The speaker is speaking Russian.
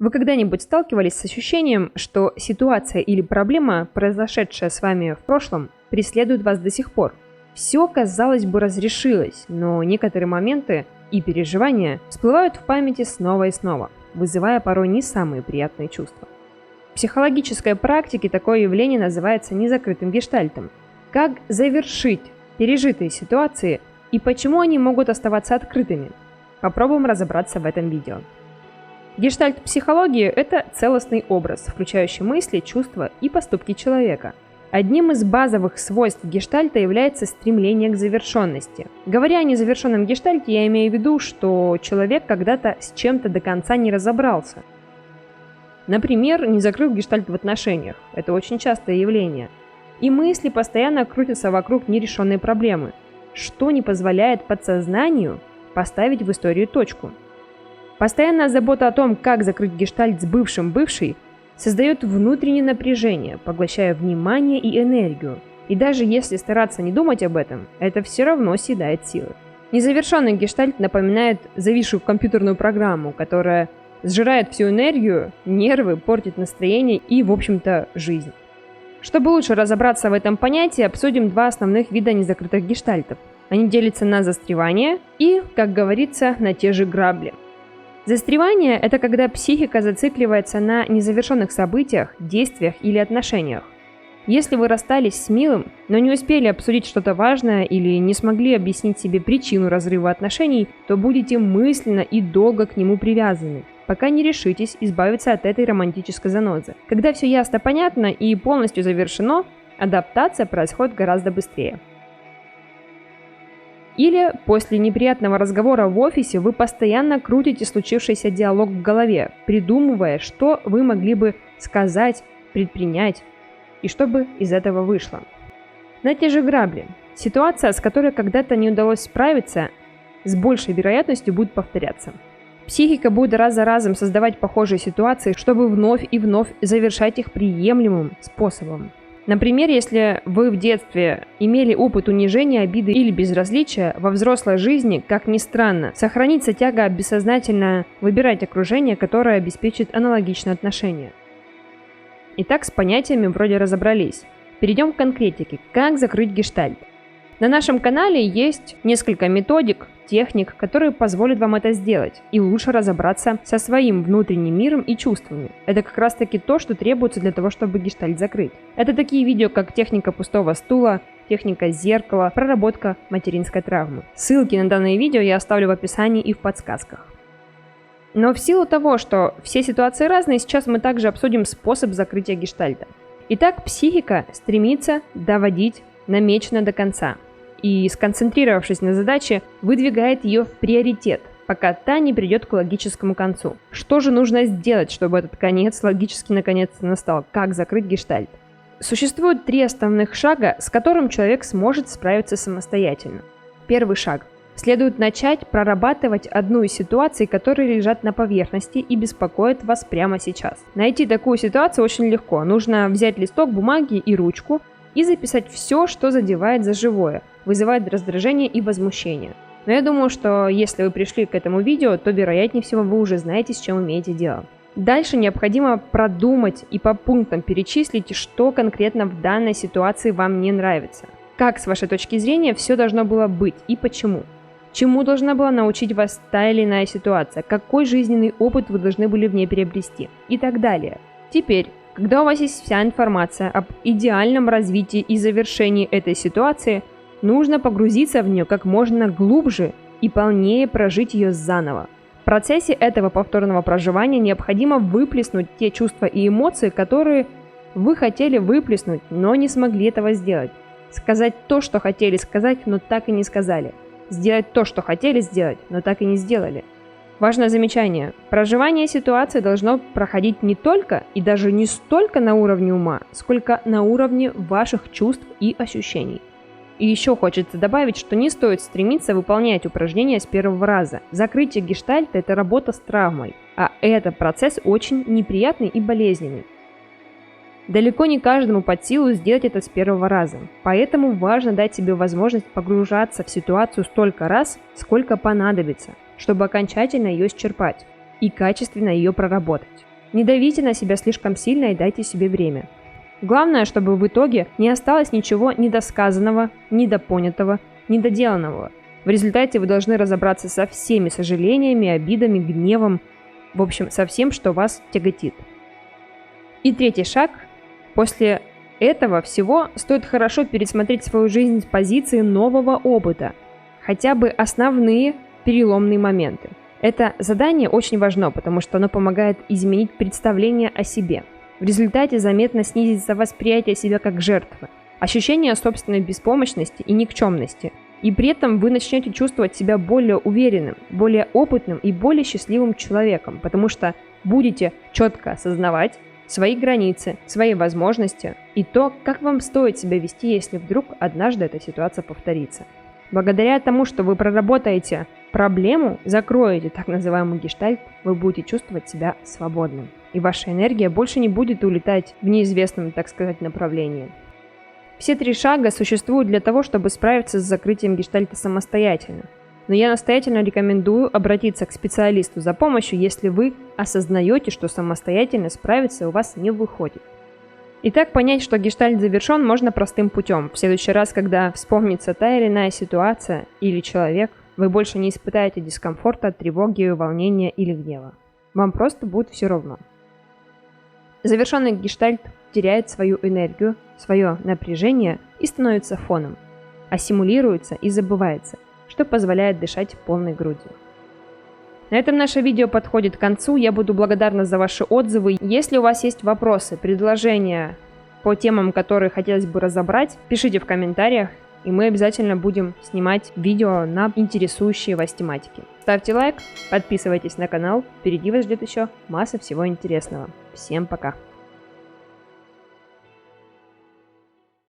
Вы когда-нибудь сталкивались с ощущением, что ситуация или проблема, произошедшая с вами в прошлом, преследует вас до сих пор? Все, казалось бы, разрешилось, но некоторые моменты и переживания всплывают в памяти снова и снова, вызывая порой не самые приятные чувства. В психологической практике такое явление называется незакрытым гештальтом. Как завершить пережитые ситуации и почему они могут оставаться открытыми? Попробуем разобраться в этом видео. Гештальт-психология – это целостный образ, включающий мысли, чувства и поступки человека. Одним из базовых свойств гештальта является стремление к завершенности. Говоря о незавершенном гештальте, я имею в виду, что человек когда-то с чем-то до конца не разобрался. Например, не закрыл гештальт в отношениях. Это очень частое явление. И мысли постоянно крутятся вокруг нерешенной проблемы, что не позволяет подсознанию поставить в истории точку. Постоянная забота о том, как закрыть гештальт с бывшим-бывшей, создает внутреннее напряжение, поглощая внимание и энергию. И даже если стараться не думать об этом, это все равно съедает силы. Незавершенный гештальт напоминает зависшую компьютерную программу, которая сжирает всю энергию, нервы, портит настроение и, в общем-то, жизнь. Чтобы лучше разобраться в этом понятии, обсудим два основных вида незакрытых гештальтов. Они делятся на застревание и, как говорится, на те же грабли. Застревание – это когда психика зацикливается на незавершенных событиях, действиях или отношениях. Если вы расстались с милым, но не успели обсудить что-то важное или не смогли объяснить себе причину разрыва отношений, то будете мысленно и долго к нему привязаны, пока не решитесь избавиться от этой романтической занозы. Когда все ясно, понятно и полностью завершено, адаптация происходит гораздо быстрее. Или после неприятного разговора в офисе вы постоянно крутите случившийся диалог в голове, придумывая, что вы могли бы сказать, предпринять, и что бы из этого вышло. На те же грабли. Ситуация, с которой когда-то не удалось справиться, с большей вероятностью будет повторяться. Психика будет раз за разом создавать похожие ситуации, чтобы вновь и вновь завершать их приемлемым способом. Например, если вы в детстве имели опыт унижения, обиды или безразличия, во взрослой жизни, как ни странно, сохранится тяга бессознательно выбирать окружение, которое обеспечит аналогичное отношение. Итак, с понятиями вроде разобрались. Перейдем к конкретике. Как закрыть гештальт? На нашем канале есть несколько методик, техник, которые позволят вам это сделать и лучше разобраться со своим внутренним миром и чувствами. Это как раз таки то, что требуется для того, чтобы гештальт закрыть. Это такие видео, как техника пустого стула, техника зеркала, проработка материнской травмы. Ссылки на данные видео я оставлю в описании и в подсказках. Но в силу того, что все ситуации разные, сейчас мы также обсудим способ закрытия гештальта. Итак, психика стремится доводить намеченное до конца. И, сконцентрировавшись на задаче, выдвигает ее в приоритет, пока та не придет к логическому концу. Что же нужно сделать, чтобы этот конец логически наконец-то настал? Как закрыть гештальт? Существует 3 основных шага, с которым человек сможет справиться самостоятельно. Первый шаг. Следует начать прорабатывать одну из ситуаций, которые лежат на поверхности и беспокоят вас прямо сейчас. Найти такую ситуацию очень легко. Нужно взять листок бумаги и ручку и записать все, что задевает за живое, вызывает раздражение и возмущение. Но я думаю, что если вы пришли к этому видео, то вероятнее всего вы уже знаете, с чем имеете дело. Дальше необходимо продумать и по пунктам перечислить, что конкретно в данной ситуации вам не нравится. Как, с вашей точки зрения, все должно было быть и почему. Чему должна была научить вас та или иная ситуация, какой жизненный опыт вы должны были в ней приобрести и так далее. Теперь, когда у вас есть вся информация об идеальном развитии и завершении этой ситуации, нужно погрузиться в нее как можно глубже и полнее прожить ее заново. В процессе этого повторного проживания необходимо выплеснуть те чувства и эмоции, которые вы хотели выплеснуть, но не смогли этого сделать. Сказать то, что хотели сказать, но так и не сказали. Сделать то, что хотели сделать, но так и не сделали. Важное замечание. Проживание ситуации должно проходить не только и даже не столько на уровне ума, сколько на уровне ваших чувств и ощущений. И еще хочется добавить, что не стоит стремиться выполнять упражнения с первого раза. Закрытие гештальта – это работа с травмой, а это процесс очень неприятный и болезненный. Далеко не каждому под силу сделать это с первого раза, поэтому важно дать себе возможность погружаться в ситуацию столько раз, сколько понадобится, чтобы окончательно ее исчерпать и качественно ее проработать. Не давите на себя слишком сильно и дайте себе время. Главное, чтобы в итоге не осталось ничего недосказанного, недопонятого, недоделанного. В результате вы должны разобраться со всеми сожалениями, обидами, гневом, в общем, со всем, что вас тяготит. И третий шаг. После этого всего стоит хорошо пересмотреть свою жизнь с позиции нового опыта. Хотя бы основные переломные моменты. Это задание очень важно, потому что оно помогает изменить представление о себе. В результате заметно снизится восприятие себя как жертвы, ощущение собственной беспомощности и никчемности. И при этом вы начнете чувствовать себя более уверенным, более опытным и более счастливым человеком, потому что будете четко осознавать свои границы, свои возможности и то, как вам стоит себя вести, если вдруг однажды эта ситуация повторится. Благодаря тому, что вы проработаете проблему, закроете так называемый гештальт, вы будете чувствовать себя свободным. И ваша энергия больше не будет улетать в неизвестном, так сказать, направлении. Все 3 шага существуют для того, чтобы справиться с закрытием гештальта самостоятельно. Но я настоятельно рекомендую обратиться к специалисту за помощью, если вы осознаете, что самостоятельно справиться у вас не выходит. Итак, понять, что гештальт завершен, можно простым путем. В следующий раз, когда вспомнится та или иная ситуация или человек, вы больше не испытаете дискомфорта, тревоги, волнения или гнева. Вам просто будет все равно. Завершенный гештальт теряет свою энергию, свое напряжение и становится фоном, ассимилируется и забывается, что позволяет дышать полной грудью. На этом наше видео подходит к концу. Я буду благодарна за ваши отзывы. Если у вас есть вопросы, предложения по темам, которые хотелось бы разобрать, пишите в комментариях, и мы обязательно будем снимать видео на интересующие вас тематики. Ставьте лайк, подписывайтесь на канал, впереди вас ждет еще масса всего интересного. Всем пока!